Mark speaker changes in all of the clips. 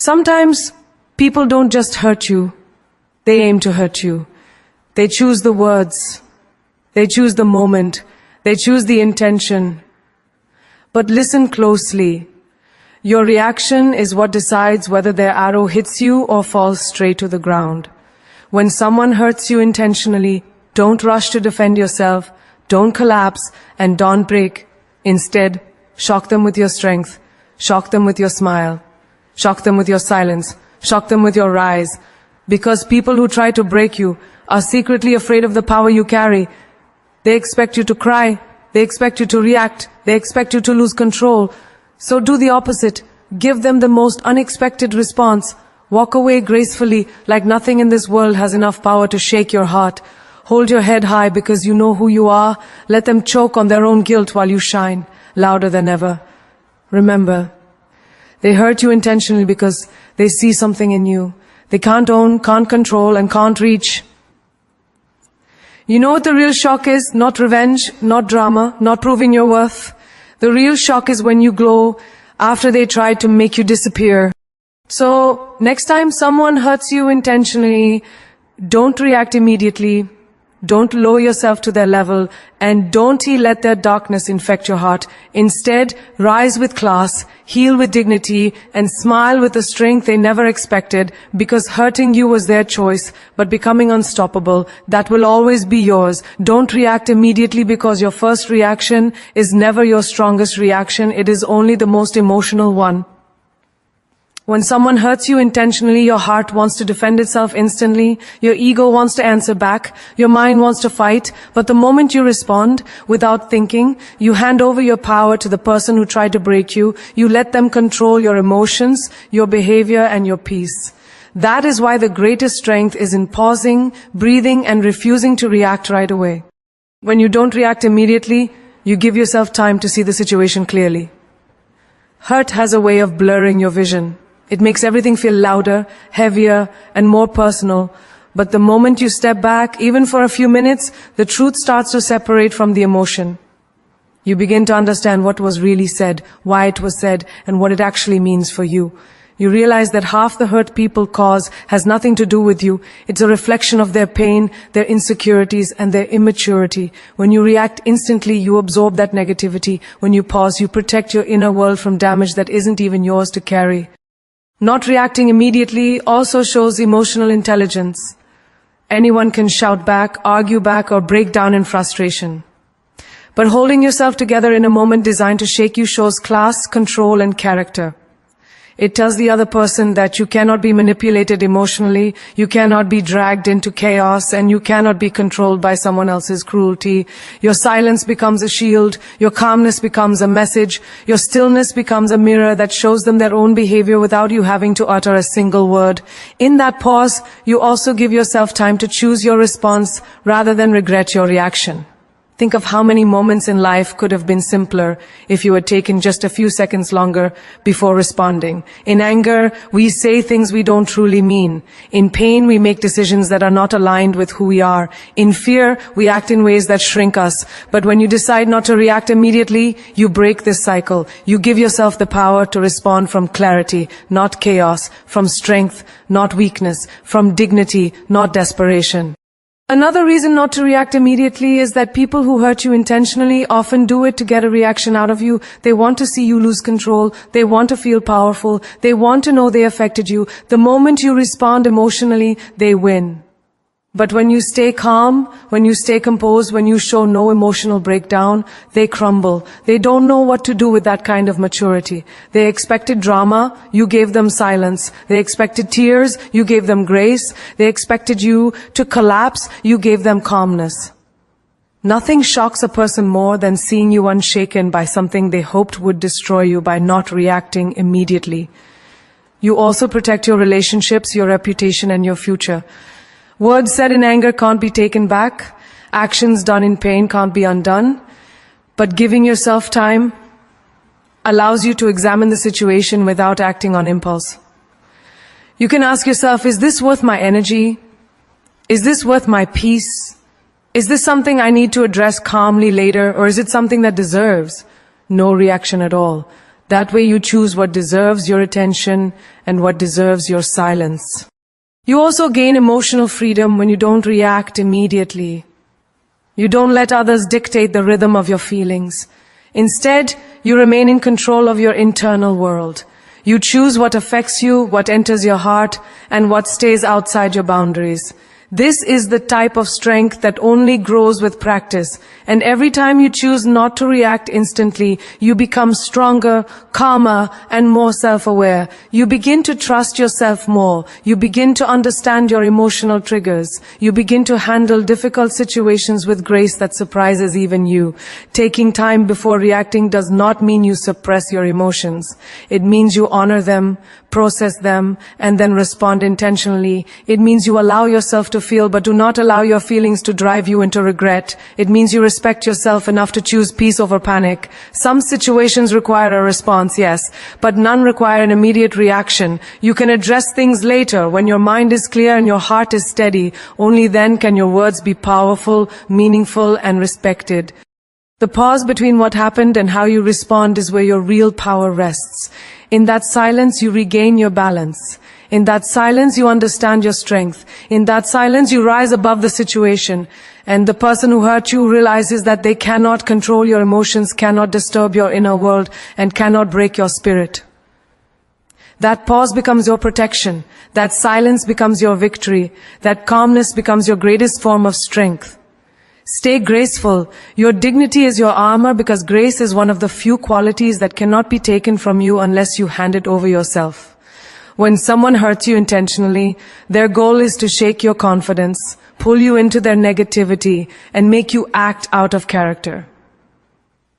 Speaker 1: Sometimes people don't just hurt you, they aim to hurt you. They choose the words, they choose the moment, they choose the intention. But listen closely. Your reaction is what decides whether their arrow hits you or falls straight to the ground. When someone hurts you intentionally, don't rush to defend yourself, don't collapse, and don't break. Instead, shock them with your strength, shock them with your smile, shock them with your silence, shock them with your rise. Because people who try to break you are secretly afraid of the power you carry. They expect you to cry, they expect you to react, they expect you to lose control. So do the opposite. Give them the most unexpected response. Walk away gracefully, like nothing in this world has enough power to shake your heart. Hold your head high because you know who you are. Let them choke on their own guilt while you shine, louder than ever. Remember, they hurt you intentionally because they see something in you they can't own, can't control, and can't reach. You know what the real shock is? Not revenge, not drama, not proving your worth. The real shock is when you glow after they tried to make you disappear. So, next time someone hurts you intentionally, don't react immediately. Don't lower yourself to their level, and don't let their darkness infect your heart. Instead, rise with class, heal with dignity, and smile with the strength they never expected, because hurting you was their choice, but becoming unstoppable, that will always be yours. Don't react immediately because your first reaction is never your strongest reaction. It is only the most emotional one. When someone hurts you intentionally, your heart wants to defend itself instantly, your ego wants to answer back, your mind wants to fight, but the moment you respond, without thinking, you hand over your power to the person who tried to break you, you let them control your emotions, your behavior, and your peace. That is why the greatest strength is in pausing, breathing, and refusing to react right away. When you don't react immediately, you give yourself time to see the situation clearly. Hurt has a way of blurring your vision. It makes everything feel louder, heavier, and more personal. But the moment you step back, even for a few minutes, the truth starts to separate from the emotion. You begin to understand what was really said, why it was said, and what it actually means for you. You realize that half the hurt people cause has nothing to do with you. It's a reflection of their pain, their insecurities, and their immaturity. When you react instantly, you absorb that negativity. When you pause, you protect your inner world from damage that isn't even yours to carry. Not reacting immediately also shows emotional intelligence. Anyone can shout back, argue back, or break down in frustration. But holding yourself together in a moment designed to shake you shows class, control, and character. It tells the other person that you cannot be manipulated emotionally, you cannot be dragged into chaos, and you cannot be controlled by someone else's cruelty. Your silence becomes a shield, your calmness becomes a message, your stillness becomes a mirror that shows them their own behavior without you having to utter a single word. In that pause, you also give yourself time to choose your response rather than regret your reaction. Think of how many moments in life could have been simpler if you had taken just a few seconds longer before responding. In anger, we say things we don't truly mean. In pain, we make decisions that are not aligned with who we are. In fear, we act in ways that shrink us. But when you decide not to react immediately, you break this cycle. You give yourself the power to respond from clarity, not chaos, from strength, not weakness, from dignity, not desperation. Another reason not to react immediately is that people who hurt you intentionally often do it to get a reaction out of you. They want to see you lose control. They want to feel powerful. They want to know they affected you. The moment you respond emotionally, they win. But when you stay calm, when you stay composed, when you show no emotional breakdown, they crumble. They don't know what to do with that kind of maturity. They expected drama, you gave them silence. They expected tears, you gave them grace. They expected you to collapse, you gave them calmness. Nothing shocks a person more than seeing you unshaken by something they hoped would destroy you by not reacting immediately. You also protect your relationships, your reputation, and your future. Words said in anger can't be taken back. Actions done in pain can't be undone. But giving yourself time allows you to examine the situation without acting on impulse. You can ask yourself, is this worth my energy? Is this worth my peace? Is this something I need to address calmly later, or is it something that deserves no reaction at all? That way you choose what deserves your attention and what deserves your silence. You also gain emotional freedom when you don't react immediately. You don't let others dictate the rhythm of your feelings. Instead, you remain in control of your internal world. You choose what affects you, what enters your heart, and what stays outside your boundaries. This is the type of strength that only grows with practice. And every time you choose not to react instantly, you become stronger, calmer, and more self-aware. You begin to trust yourself more. You begin to understand your emotional triggers. You begin to handle difficult situations with grace that surprises even you. Taking time before reacting does not mean you suppress your emotions. It means you honor them, process them, and then respond intentionally. It means you allow yourself to feel, but do not allow your feelings to drive you into regret. It means you respect yourself enough to choose peace over panic. Some situations require a response, yes, but none require an immediate reaction. You can address things later when your mind is clear and your heart is steady. Only then can your words be powerful, meaningful, and respected. The pause between what happened and how you respond is where your real power rests. In that silence, you regain your balance. In that silence, you understand your strength. In that silence, you rise above the situation. And the person who hurt you realizes that they cannot control your emotions, cannot disturb your inner world, and cannot break your spirit. That pause becomes your protection. That silence becomes your victory. That calmness becomes your greatest form of strength. Stay graceful. Your dignity is your armor because grace is one of the few qualities that cannot be taken from you unless you hand it over yourself. When someone hurts you intentionally, their goal is to shake your confidence, pull you into their negativity, and make you act out of character.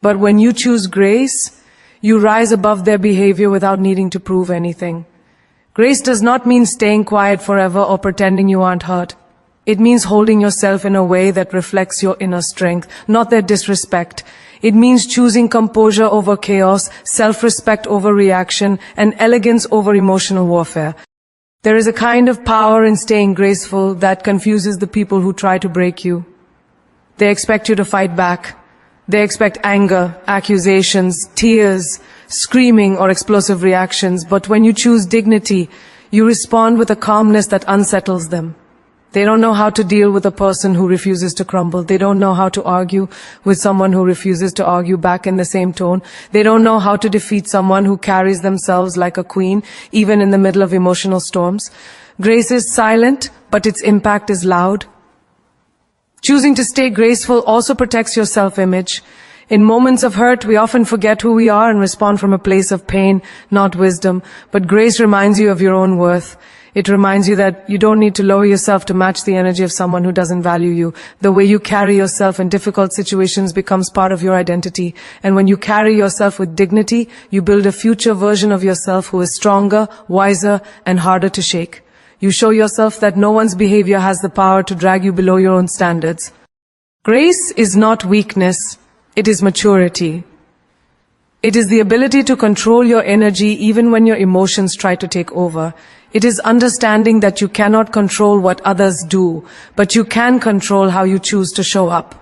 Speaker 1: But when you choose grace, you rise above their behavior without needing to prove anything. Grace does not mean staying quiet forever or pretending you aren't hurt. It means holding yourself in a way that reflects your inner strength, not their disrespect. It means choosing composure over chaos, self-respect over reaction, and elegance over emotional warfare. There is a kind of power in staying graceful that confuses the people who try to break you. They expect you to fight back. They expect anger, accusations, tears, screaming, or explosive reactions. But when you choose dignity, you respond with a calmness that unsettles them. They don't know how to deal with a person who refuses to crumble. They don't know how to argue with someone who refuses to argue back in the same tone. They don't know how to defeat someone who carries themselves like a queen, even in the middle of emotional storms. Grace is silent, but its impact is loud. Choosing to stay graceful also protects your self-image. In moments of hurt, we often forget who we are and respond from a place of pain, not wisdom. But grace reminds you of your own worth. It reminds you that you don't need to lower yourself to match the energy of someone who doesn't value you. The way you carry yourself in difficult situations becomes part of your identity. And when you carry yourself with dignity, you build a future version of yourself who is stronger, wiser, and harder to shake. You show yourself that no one's behavior has the power to drag you below your own standards. Grace is not weakness, it is maturity. It is the ability to control your energy even when your emotions try to take over. It is understanding that you cannot control what others do, but you can control how you choose to show up.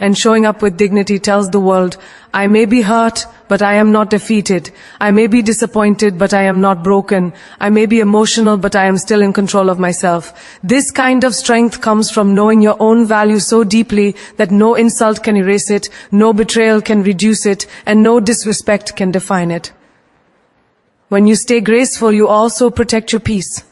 Speaker 1: And showing up with dignity tells the world, I may be hurt, but I am not defeated. I may be disappointed, but I am not broken. I may be emotional, but I am still in control of myself. This kind of strength comes from knowing your own value so deeply that no insult can erase it, no betrayal can reduce it, and no disrespect can define it. When you stay graceful, you also protect your peace.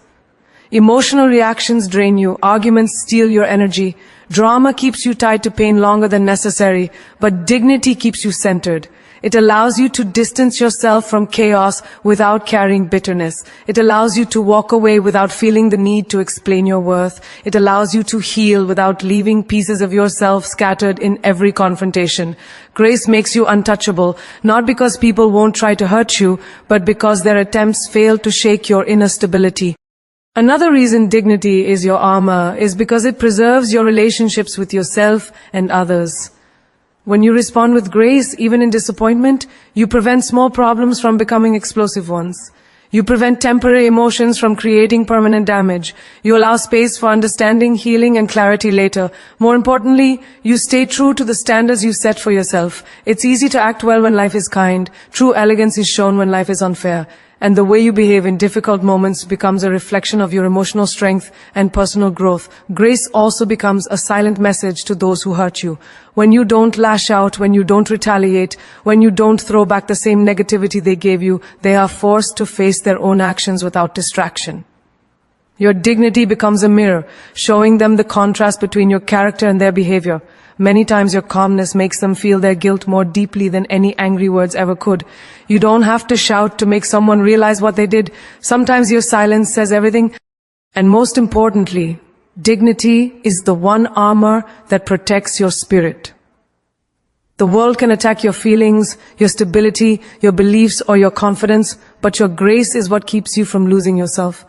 Speaker 1: Emotional reactions drain you, arguments steal your energy, drama keeps you tied to pain longer than necessary, but dignity keeps you centered. It allows you to distance yourself from chaos without carrying bitterness. It allows you to walk away without feeling the need to explain your worth. It allows you to heal without leaving pieces of yourself scattered in every confrontation. Grace makes you untouchable, not because people won't try to hurt you, but because their attempts fail to shake your inner stability. Another reason dignity is your armor is because it preserves your relationships with yourself and others. When you respond with grace, even in disappointment, you prevent small problems from becoming explosive ones. You prevent temporary emotions from creating permanent damage. You allow space for understanding, healing, and clarity later. More importantly, you stay true to the standards you set for yourself. It's easy to act well when life is kind. True elegance is shown when life is unfair. And the way you behave in difficult moments becomes a reflection of your emotional strength and personal growth. Grace also becomes a silent message to those who hurt you. When you don't lash out, when you don't retaliate, when you don't throw back the same negativity they gave you, they are forced to face their own actions without distraction. Your dignity becomes a mirror, showing them the contrast between your character and their behavior. Many times your calmness makes them feel their guilt more deeply than any angry words ever could. You don't have to shout to make someone realize what they did. Sometimes your silence says everything. And most importantly, dignity is the one armor that protects your spirit. The world can attack your feelings, your stability, your beliefs, or your confidence, but your grace is what keeps you from losing yourself.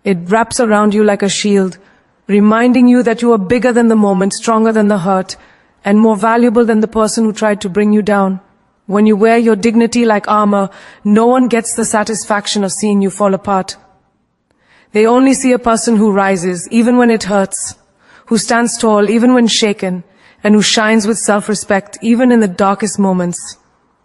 Speaker 1: It wraps around you like a shield, reminding you that you are bigger than the moment, stronger than the hurt, and more valuable than the person who tried to bring you down. When you wear your dignity like armor, no one gets the satisfaction of seeing you fall apart. They only see a person who rises, even when it hurts, who stands tall, even when shaken, and who shines with self-respect, even in the darkest moments.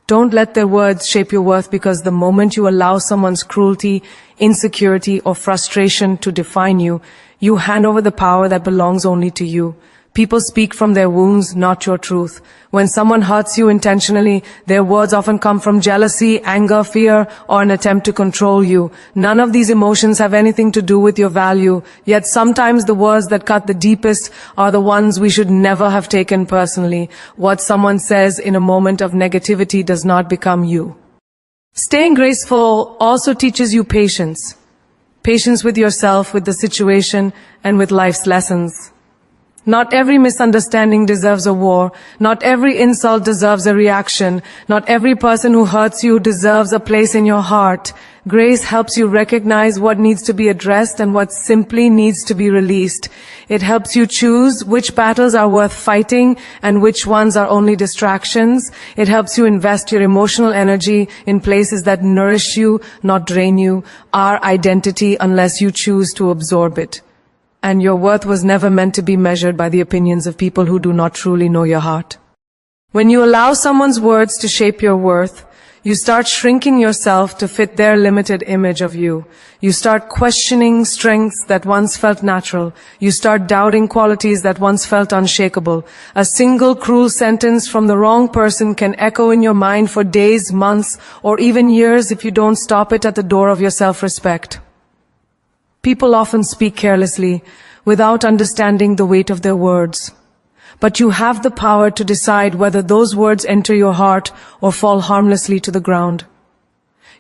Speaker 1: Don't let their words shape your worth, because the moment you allow someone's cruelty, insecurity, or frustration to define you, you hand over the power that belongs only to you. People speak from their wounds, not your truth. When someone hurts you intentionally, their words often come from jealousy, anger, fear, or an attempt to control you. None of these emotions have anything to do with your value, yet sometimes the words that cut the deepest are the ones we should never have taken personally. What someone says in a moment of negativity does not become you. Staying graceful also teaches you patience. Patience with yourself, with the situation, and with life's lessons. Not every misunderstanding deserves a war. Not every insult deserves a reaction. Not every person who hurts you deserves a place in your heart. Grace helps you recognize what needs to be addressed and what simply needs to be released. It helps you choose which battles are worth fighting and which ones are only distractions. It helps you invest your emotional energy in places that nourish you, not drain you, our identity, unless you choose to absorb it. And your worth was never meant to be measured by the opinions of people who do not truly know your heart. When you allow someone's words to shape your worth, you start shrinking yourself to fit their limited image of you. You start questioning strengths that once felt natural. You start doubting qualities that once felt unshakable. A single cruel sentence from the wrong person can echo in your mind for days, months, or even years if you don't stop it at the door of your self-respect. People often speak carelessly, without understanding the weight of their words. But you have the power to decide whether those words enter your heart or fall harmlessly to the ground.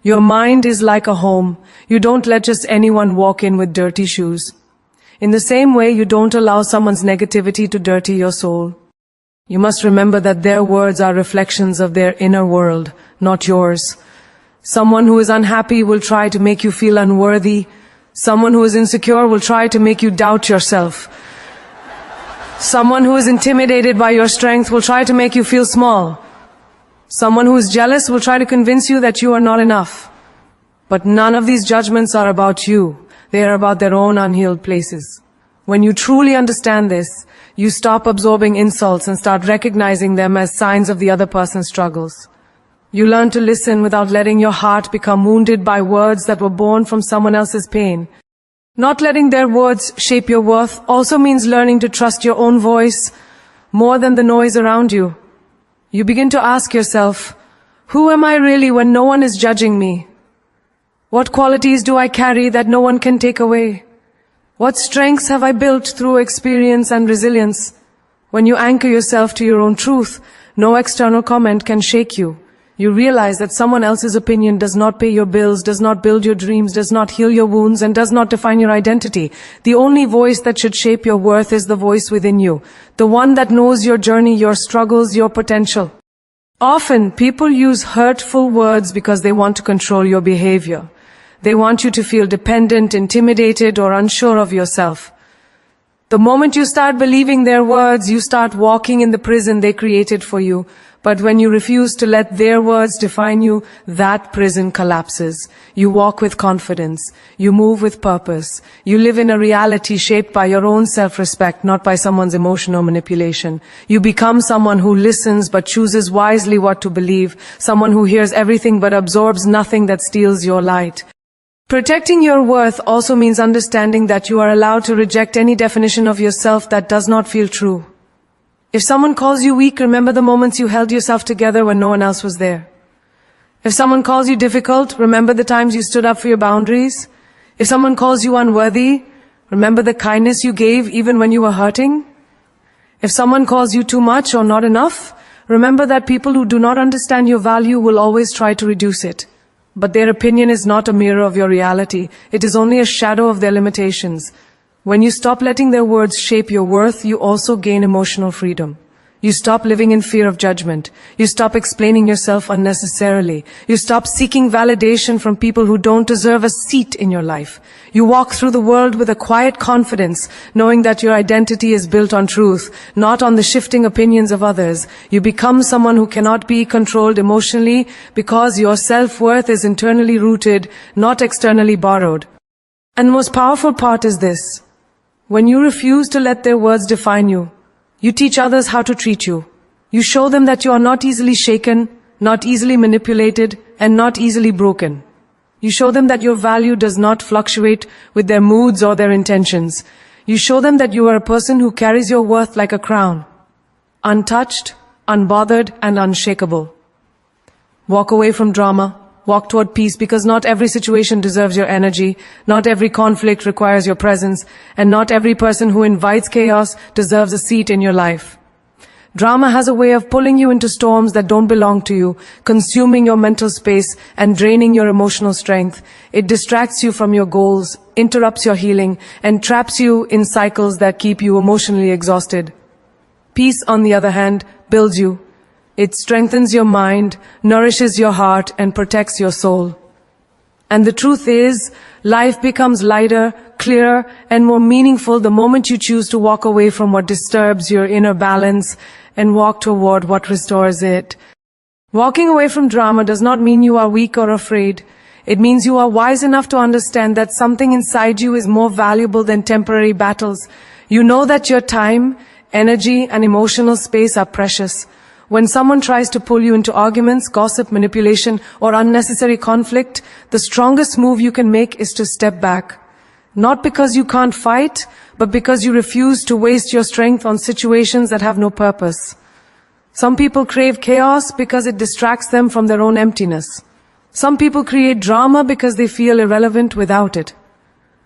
Speaker 1: Your mind is like a home. You don't let just anyone walk in with dirty shoes. In the same way, you don't allow someone's negativity to dirty your soul. You must remember that their words are reflections of their inner world, not yours. Someone who is unhappy will try to make you feel unworthy. Someone who is insecure will try to make you doubt yourself. Someone who is intimidated by your strength will try to make you feel small. Someone who is jealous will try to convince you that you are not enough. But none of these judgments are about you. They are about their own unhealed places. When you truly understand this, you stop absorbing insults and start recognizing them as signs of the other person's struggles. You learn to listen without letting your heart become wounded by words that were born from someone else's pain. Not letting their words shape your worth also means learning to trust your own voice more than the noise around you. You begin to ask yourself, who am I really when no one is judging me? What qualities do I carry that no one can take away? What strengths have I built through experience and resilience? When you anchor yourself to your own truth, no external comment can shake you. You realize that someone else's opinion does not pay your bills, does not build your dreams, does not heal your wounds, and does not define your identity. The only voice that should shape your worth is the voice within you, the one that knows your journey, your struggles, your potential. Often, people use hurtful words because they want to control your behavior. They want you to feel dependent, intimidated, or unsure of yourself. The moment you start believing their words, you start walking in the prison they created for you. But when you refuse to let their words define you, that prison collapses. You walk with confidence. You move with purpose. You live in a reality shaped by your own self-respect, not by someone's emotion or manipulation. You become someone who listens but chooses wisely what to believe, someone who hears everything but absorbs nothing that steals your light. Protecting your worth also means understanding that you are allowed to reject any definition of yourself that does not feel true. If someone calls you weak, remember the moments you held yourself together when no one else was there. If someone calls you difficult, remember the times you stood up for your boundaries. If someone calls you unworthy, remember the kindness you gave even when you were hurting. If someone calls you too much or not enough, remember that people who do not understand your value will always try to reduce it. But their opinion is not a mirror of your reality. It is only a shadow of their limitations. When you stop letting their words shape your worth, you also gain emotional freedom. You stop living in fear of judgment. You stop explaining yourself unnecessarily. You stop seeking validation from people who don't deserve a seat in your life. You walk through the world with a quiet confidence, knowing that your identity is built on truth, not on the shifting opinions of others. You become someone who cannot be controlled emotionally because your self-worth is internally rooted, not externally borrowed. And the most powerful part is this. When you refuse to let their words define you, you teach others how to treat you. You show them that you are not easily shaken, not easily manipulated, and not easily broken. You show them that your value does not fluctuate with their moods or their intentions. You show them that you are a person who carries your worth like a crown, untouched, unbothered, and unshakable. Walk away from drama. Walk toward peace, because not every situation deserves your energy, not every conflict requires your presence, and not every person who invites chaos deserves a seat in your life. Drama has a way of pulling you into storms that don't belong to you, consuming your mental space and draining your emotional strength. It distracts you from your goals, interrupts your healing, and traps you in cycles that keep you emotionally exhausted. Peace, on the other hand, builds you. It strengthens your mind, nourishes your heart, and protects your soul. And the truth is, life becomes lighter, clearer, and more meaningful the moment you choose to walk away from what disturbs your inner balance and walk toward what restores it. Walking away from drama does not mean you are weak or afraid. It means you are wise enough to understand that something inside you is more valuable than temporary battles. You know that your time, energy, and emotional space are precious. When someone tries to pull you into arguments, gossip, manipulation, or unnecessary conflict, the strongest move you can make is to step back. Not because you can't fight, but because you refuse to waste your strength on situations that have no purpose. Some people crave chaos because it distracts them from their own emptiness. Some people create drama because they feel irrelevant without it.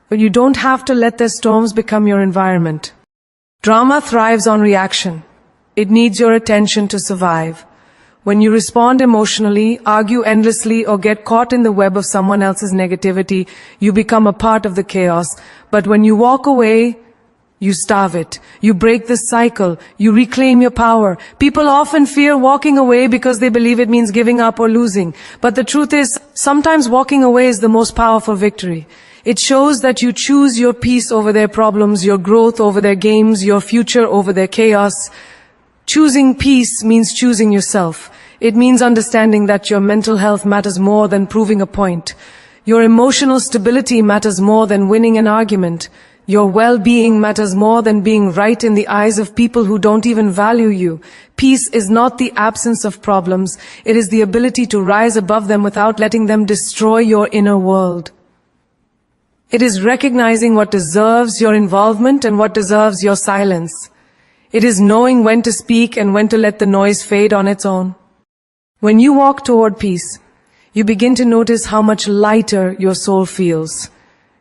Speaker 1: But you don't have to let their storms become your environment. Drama thrives on reaction. It needs your attention to survive. When you respond emotionally, argue endlessly, or get caught in the web of someone else's negativity, you become a part of the chaos. But when you walk away, you starve it. You break the cycle. You reclaim your power. People often fear walking away because they believe it means giving up or losing. But the truth is, sometimes walking away is the most powerful victory. It shows that you choose your peace over their problems, your growth over their games, your future over their chaos. Choosing peace means choosing yourself. It means understanding that your mental health matters more than proving a point. Your emotional stability matters more than winning an argument. Your well-being matters more than being right in the eyes of people who don't even value you. Peace is not the absence of problems. It is the ability to rise above them without letting them destroy your inner world. It is recognizing what deserves your involvement and what deserves your silence. It is knowing when to speak and when to let the noise fade on its own. When you walk toward peace, you begin to notice how much lighter your soul feels.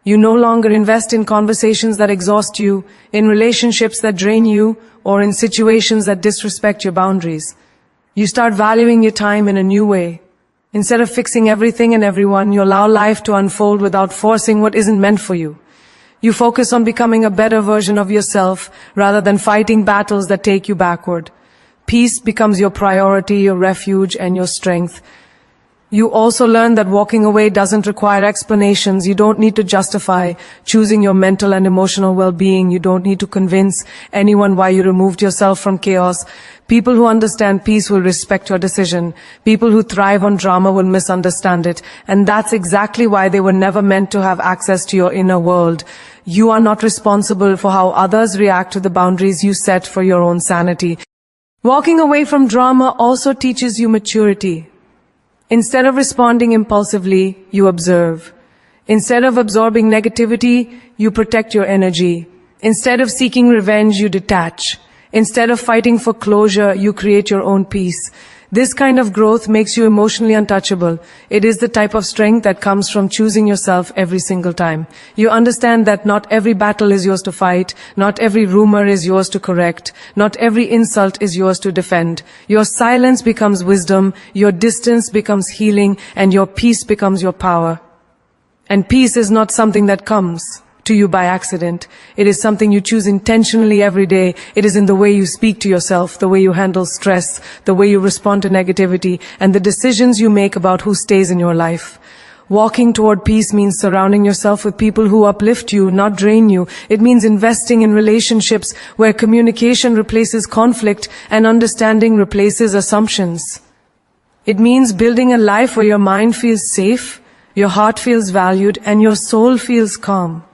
Speaker 1: You no longer invest in conversations that exhaust you, in relationships that drain you, or in situations that disrespect your boundaries. You start valuing your time in a new way. Instead of fixing everything and everyone, you allow life to unfold without forcing what isn't meant for you. You focus on becoming a better version of yourself rather than fighting battles that take you backward. Peace becomes your priority, your refuge, and your strength. You also learn that walking away doesn't require explanations. You don't need to justify choosing your mental and emotional well-being. You don't need to convince anyone why you removed yourself from chaos. People who understand peace will respect your decision. People who thrive on drama will misunderstand it. And that's exactly why they were never meant to have access to your inner world. You are not responsible for how others react to the boundaries you set for your own sanity. Walking away from drama also teaches you maturity. Instead of responding impulsively, you observe. Instead of absorbing negativity, you protect your energy. Instead of seeking revenge, you detach. Instead of fighting for closure, you create your own peace. This kind of growth makes you emotionally untouchable. It is the type of strength that comes from choosing yourself every single time. You understand that not every battle is yours to fight, not every rumor is yours to correct, not every insult is yours to defend. Your silence becomes wisdom, your distance becomes healing, and your peace becomes your power. And peace is not something that comes to you by accident. It is something you choose intentionally every day. It is in the way you speak to yourself, the way you handle stress, the way you respond to negativity, and the decisions you make about who stays in your life. Walking toward peace means surrounding yourself with people who uplift you, not drain you. It means investing in relationships where communication replaces conflict and understanding replaces assumptions. It means building a life where your mind feels safe, your heart feels valued, and your soul feels calm.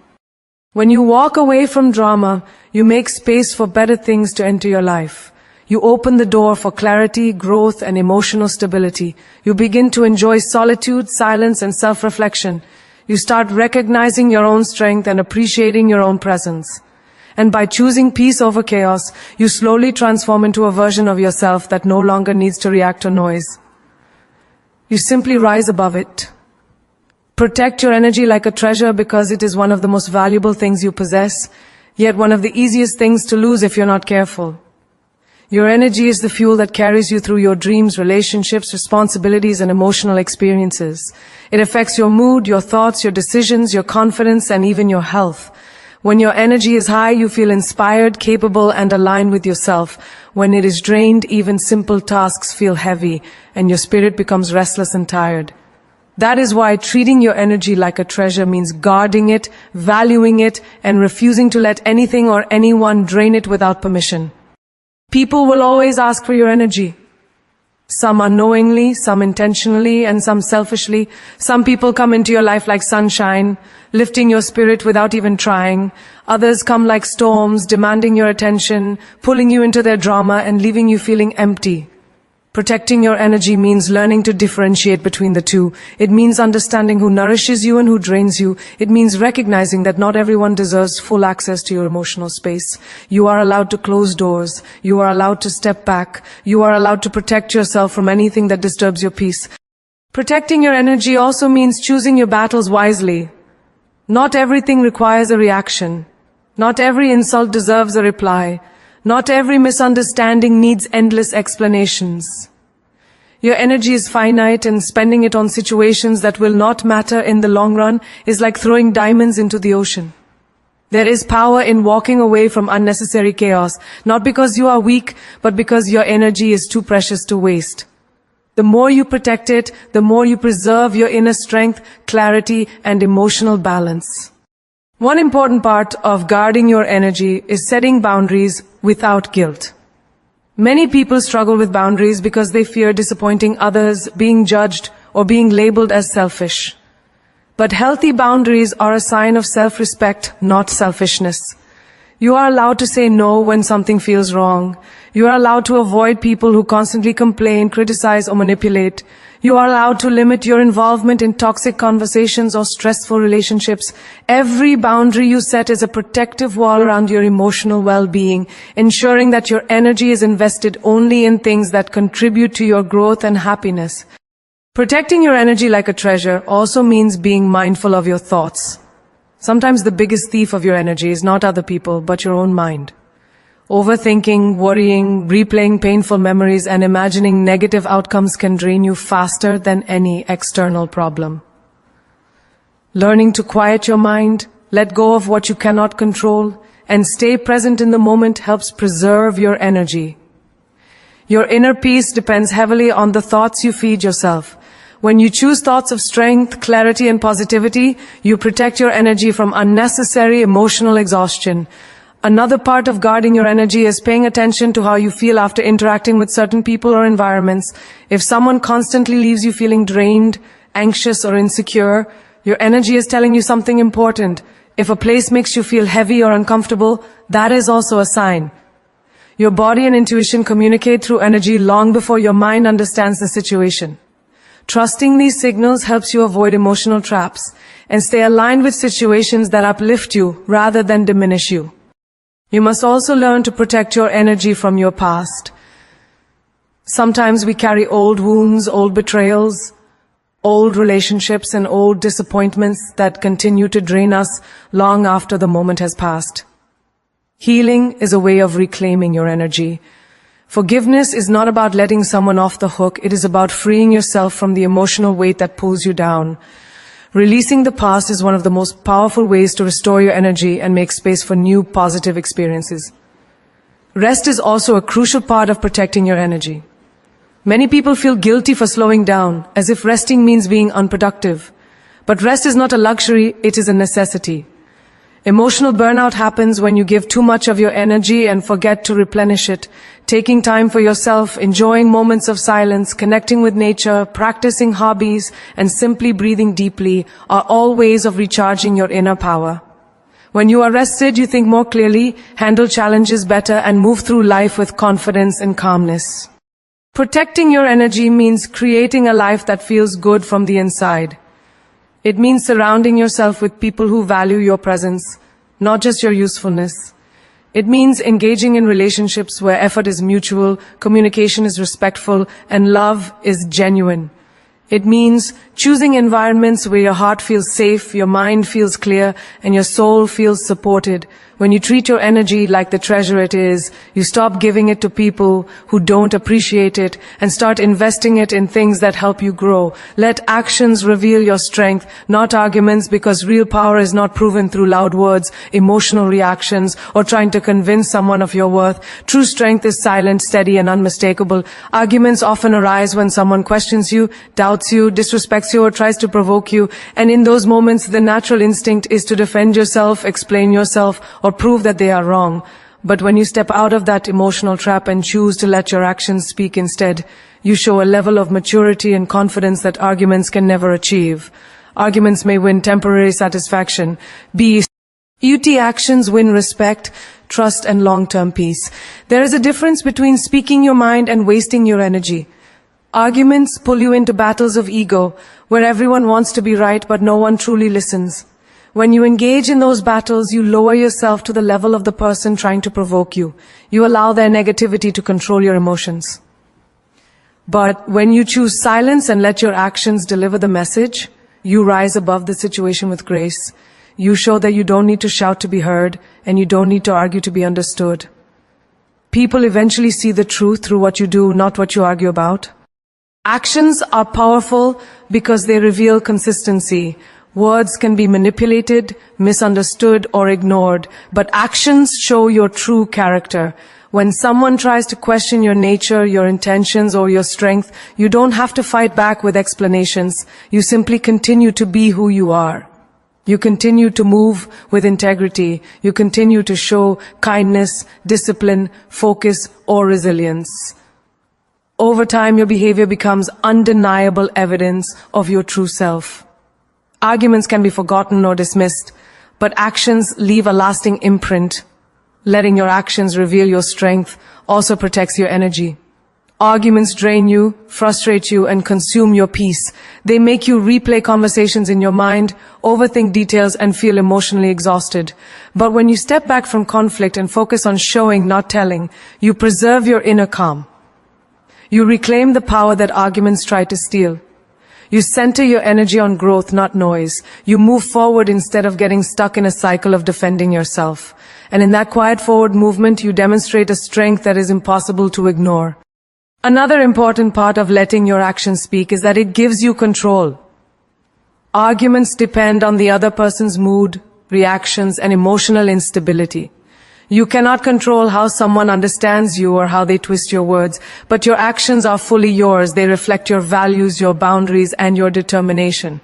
Speaker 1: When you walk away from drama, you make space for better things to enter your life. You open the door for clarity, growth, and emotional stability. You begin to enjoy solitude, silence, and self-reflection. You start recognizing your own strength and appreciating your own presence. And by choosing peace over chaos, you slowly transform into a version of yourself that no longer needs to react to noise. You simply rise above it. Protect your energy like a treasure because it is one of the most valuable things you possess, yet one of the easiest things to lose if you're not careful. Your energy is the fuel that carries you through your dreams, relationships, responsibilities, and emotional experiences. It affects your mood, your thoughts, your decisions, your confidence, and even your health. When your energy is high, you feel inspired, capable, and aligned with yourself. When it is drained, even simple tasks feel heavy, and your spirit becomes restless and tired. That is why treating your energy like a treasure means guarding it, valuing it, and refusing to let anything or anyone drain it without permission. People will always ask for your energy. Some unknowingly, some intentionally, and some selfishly. Some people come into your life like sunshine, lifting your spirit without even trying. Others come like storms, demanding your attention, pulling you into their drama and leaving you feeling empty. Protecting your energy means learning to differentiate between the two. It means understanding who nourishes you and who drains you. It means recognizing that not everyone deserves full access to your emotional space. You are allowed to close doors. You are allowed to step back. You are allowed to protect yourself from anything that disturbs your peace. Protecting your energy also means choosing your battles wisely. Not everything requires a reaction. Not every insult deserves a reply. Not every misunderstanding needs endless explanations. Your energy is finite, and spending it on situations that will not matter in the long run is like throwing diamonds into the ocean. There is power in walking away from unnecessary chaos, not because you are weak, but because your energy is too precious to waste. The more you protect it, the more you preserve your inner strength, clarity, and emotional balance. One important part of guarding your energy is setting boundaries without guilt. Many people struggle with boundaries because they fear disappointing others, being judged, or being labeled as selfish. But healthy boundaries are a sign of self-respect, not selfishness. You are allowed to say no when something feels wrong. You are allowed to avoid people who constantly complain, criticize, or manipulate. You are allowed to limit your involvement in toxic conversations or stressful relationships. Every boundary you set is a protective wall around your emotional well-being, ensuring that your energy is invested only in things that contribute to your growth and happiness. Protecting your energy like a treasure also means being mindful of your thoughts. Sometimes the biggest thief of your energy is not other people, but your own mind. Overthinking, worrying, replaying painful memories, and imagining negative outcomes can drain you faster than any external problem. Learning to quiet your mind, let go of what you cannot control, and stay present in the moment helps preserve your energy. Your inner peace depends heavily on the thoughts you feed yourself. When you choose thoughts of strength, clarity, and positivity, you protect your energy from unnecessary emotional exhaustion. Another part of guarding your energy is paying attention to how you feel after interacting with certain people or environments. If someone constantly leaves you feeling drained, anxious, or insecure, your energy is telling you something important. If a place makes you feel heavy or uncomfortable, that is also a sign. Your body and intuition communicate through energy long before your mind understands the situation. Trusting these signals helps you avoid emotional traps and stay aligned with situations that uplift you rather than diminish you. You must also learn to protect your energy from your past. Sometimes we carry old wounds, old betrayals, old relationships, and old disappointments that continue to drain us long after the moment has passed. Healing is a way of reclaiming your energy. Forgiveness is not about letting someone off the hook. It is about freeing yourself from the emotional weight that pulls you down. Releasing the past is one of the most powerful ways to restore your energy and make space for new positive experiences. Rest is also a crucial part of protecting your energy. Many people feel guilty for slowing down, as if resting means being unproductive. But rest is not a luxury, it is a necessity. Emotional burnout happens when you give too much of your energy and forget to replenish it. Taking time for yourself, enjoying moments of silence, connecting with nature, practicing hobbies, and simply breathing deeply are all ways of recharging your inner power. When you are rested, you think more clearly, handle challenges better, and move through life with confidence and calmness. Protecting your energy means creating a life that feels good from the inside. It means surrounding yourself with people who value your presence, not just your usefulness. It means engaging in relationships where effort is mutual, communication is respectful, and love is genuine. It means choosing environments where your heart feels safe, your mind feels clear, and your soul feels supported. When you treat your energy like the treasure it is, you stop giving it to people who don't appreciate it and start investing it in things that help you grow. Let actions reveal your strength, not arguments, because real power is not proven through loud words, emotional reactions, or trying to convince someone of your worth. True strength is silent, steady, and unmistakable. Arguments often arise when someone questions you, doubts you, disrespects you, or tries to provoke you, and in those moments the natural instinct is to defend yourself, explain yourself, or prove that they are wrong. But when you step out of that emotional trap and choose to let your actions speak instead, you show a level of maturity and confidence that arguments can never achieve. Arguments may win temporary satisfaction, but actions win respect, trust, and long-term peace. There is a difference between speaking your mind and wasting your energy. Arguments pull you into battles of ego, where everyone wants to be right but no one truly listens. When you engage in those battles, you lower yourself to the level of the person trying to provoke you. You allow their negativity to control your emotions. But when you choose silence and let your actions deliver the message, you rise above the situation with grace. You show that you don't need to shout to be heard, and you don't need to argue to be understood. People eventually see the truth through what you do, not what you argue about. Actions are powerful because they reveal consistency. Words can be manipulated, misunderstood, or ignored, but actions show your true character. When someone tries to question your nature, your intentions, or your strength, you don't have to fight back with explanations. You simply continue to be who you are. You continue to move with integrity. You continue to show kindness, discipline, focus, or resilience. Over time, your behavior becomes undeniable evidence of your true self. Arguments can be forgotten or dismissed, but actions leave a lasting imprint. Letting your actions reveal your strength also protects your energy. Arguments drain you, frustrate you, and consume your peace. They make you replay conversations in your mind, overthink details, and feel emotionally exhausted. But when you step back from conflict and focus on showing, not telling, you preserve your inner calm. You reclaim the power that arguments try to steal. You center your energy on growth, not noise. You move forward instead of getting stuck in a cycle of defending yourself. And in that quiet forward movement, you demonstrate a strength that is impossible to ignore. Another important part of letting your actions speak is that it gives you control. Arguments depend on the other person's mood, reactions, and emotional instability. You cannot control how someone understands you or how they twist your words, but your actions are fully yours. They reflect your values, your boundaries, and your determination.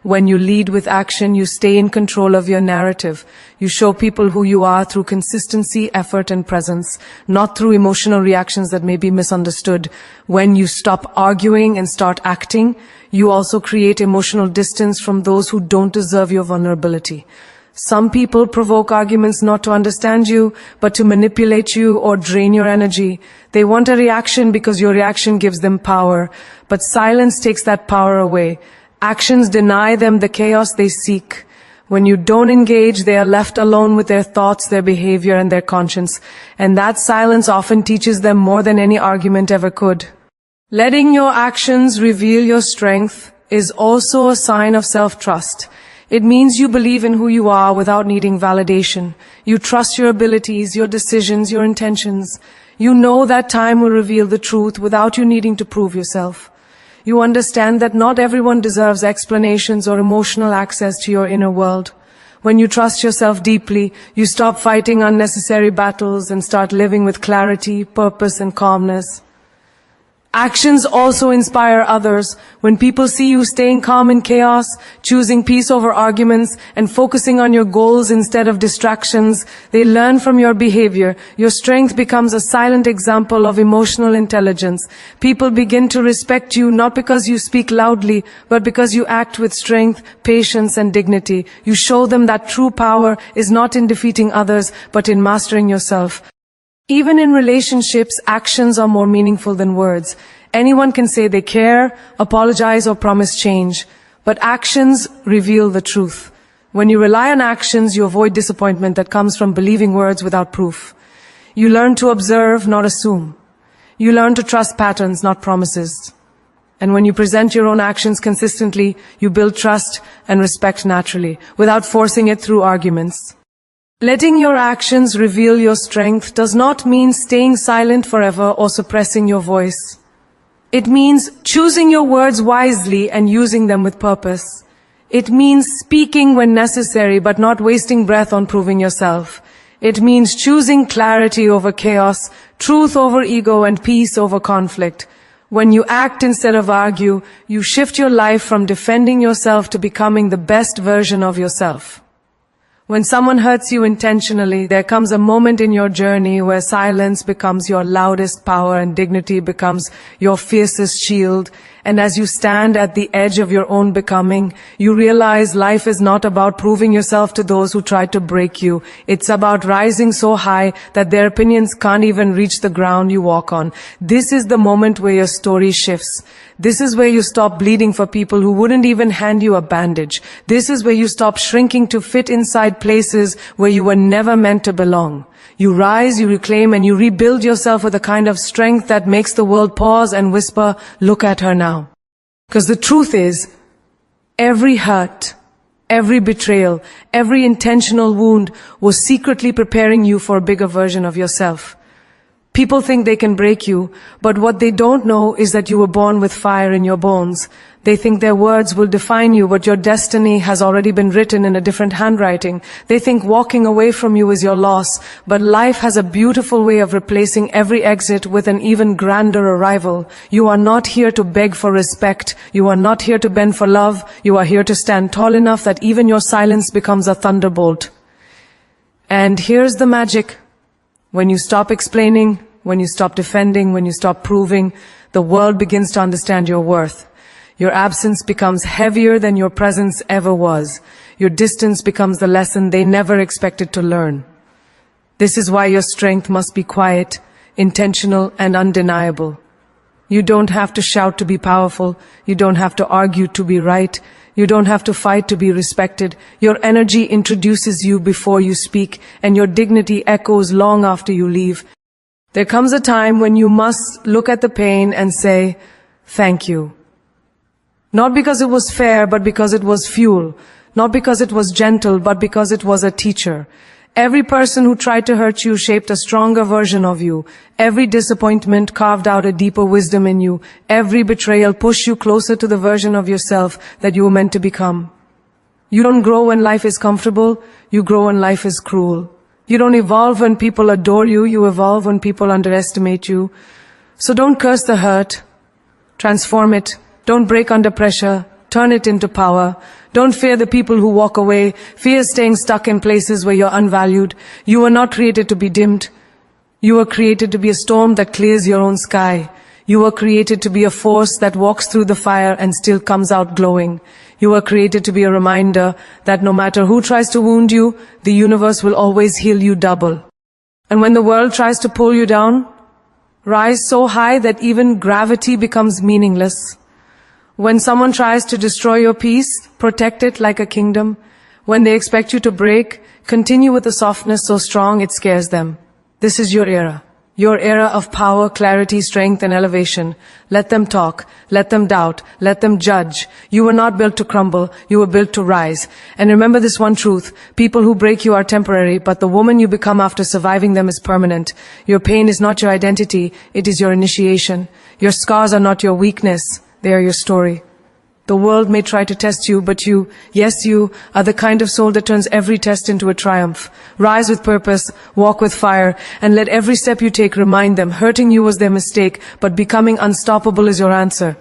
Speaker 1: When you lead with action, you stay in control of your narrative. You show people who you are through consistency, effort, and presence, not through emotional reactions that may be misunderstood. When you stop arguing and start acting, you also create emotional distance from those who don't deserve your vulnerability. Some people provoke arguments not to understand you, but to manipulate you or drain your energy. They want a reaction because your reaction gives them power, but silence takes that power away. Actions deny them the chaos they seek. When you don't engage, they are left alone with their thoughts, their behavior, and their conscience. And that silence often teaches them more than any argument ever could. Letting your actions reveal your strength is also a sign of self-trust. It means you believe in who you are without needing validation. You trust your abilities, your decisions, your intentions. You know that time will reveal the truth without you needing to prove yourself. You understand that not everyone deserves explanations or emotional access to your inner world. When you trust yourself deeply, you stop fighting unnecessary battles and start living with clarity, purpose, and calmness. Actions also inspire others. When people see you staying calm in chaos, choosing peace over arguments, and focusing on your goals instead of distractions, they learn from your behavior. Your strength becomes a silent example of emotional intelligence. People begin to respect you not because you speak loudly, but because you act with strength, patience, and dignity. You show them that true power is not in defeating others, but in mastering yourself. Even in relationships, actions are more meaningful than words. Anyone can say they care, apologize, or promise change, but actions reveal the truth. When you rely on actions, you avoid disappointment that comes from believing words without proof. You learn to observe, not assume. You learn to trust patterns, not promises. And when you present your own actions consistently, you build trust and respect naturally, without forcing it through arguments. Letting your actions reveal your strength does not mean staying silent forever or suppressing your voice. It means choosing your words wisely and using them with purpose. It means speaking when necessary but not wasting breath on proving yourself. It means choosing clarity over chaos, truth over ego, and peace over conflict. When you act instead of argue, you shift your life from defending yourself to becoming the best version of yourself. When someone hurts you intentionally, there comes a moment in your journey where silence becomes your loudest power and dignity becomes your fiercest shield. And as you stand at the edge of your own becoming, you realize life is not about proving yourself to those who try to break you. It's about rising so high that their opinions can't even reach the ground you walk on. This is the moment where your story shifts. This is where you stop bleeding for people who wouldn't even hand you a bandage. This is where you stop shrinking to fit inside places where you were never meant to belong. You rise, you reclaim, and you rebuild yourself with a kind of strength that makes the world pause and whisper, "Look at her now." Because the truth is, every hurt, every betrayal, every intentional wound was secretly preparing you for a bigger version of yourself. People think they can break you, but what they don't know is that you were born with fire in your bones. They think their words will define you, but your destiny has already been written in a different handwriting. They think walking away from you is your loss, but life has a beautiful way of replacing every exit with an even grander arrival. You are not here to beg for respect. You are not here to bend for love. You are here to stand tall enough that even your silence becomes a thunderbolt. And here's the magic. When you stop explaining, when you stop defending, when you stop proving, the world begins to understand your worth. Your absence becomes heavier than your presence ever was. Your distance becomes the lesson they never expected to learn. This is why your strength must be quiet, intentional, and undeniable. You don't have to shout to be powerful. You don't have to argue to be right. You don't have to fight to be respected. Your energy introduces you before you speak, and your dignity echoes long after you leave. There comes a time when you must look at the pain and say, "Thank you." Not because it was fair, but because it was fuel. Not because it was gentle, but because it was a teacher. Every person who tried to hurt you shaped a stronger version of you. Every disappointment carved out a deeper wisdom in you. Every betrayal pushed you closer to the version of yourself that you were meant to become. You don't grow when life is comfortable. You grow when life is cruel. You don't evolve when people adore you. You evolve when people underestimate you. So don't curse the hurt. Transform it. Don't break under pressure. Turn it into power. Don't fear the people who walk away. Fear staying stuck in places where you're unvalued. You were not created to be dimmed. You were created to be a storm that clears your own sky. You were created to be a force that walks through the fire and still comes out glowing. You were created to be a reminder that no matter who tries to wound you, the universe will always heal you double. And when the world tries to pull you down, rise so high that even gravity becomes meaningless. When someone tries to destroy your peace, protect it like a kingdom. When they expect you to break, continue with a softness so strong it scares them. This is your era. Your era of power, clarity, strength, and elevation. Let them talk. Let them doubt. Let them judge. You were not built to crumble. You were built to rise. And remember this one truth. People who break you are temporary, but the woman you become after surviving them is permanent. Your pain is not your identity. It is your initiation. Your scars are not your weakness. They are your story. The world may try to test you, but you, yes you, are the kind of soul that turns every test into a triumph. Rise with purpose, walk with fire, and let every step you take remind them hurting you was their mistake, but becoming unstoppable is your answer.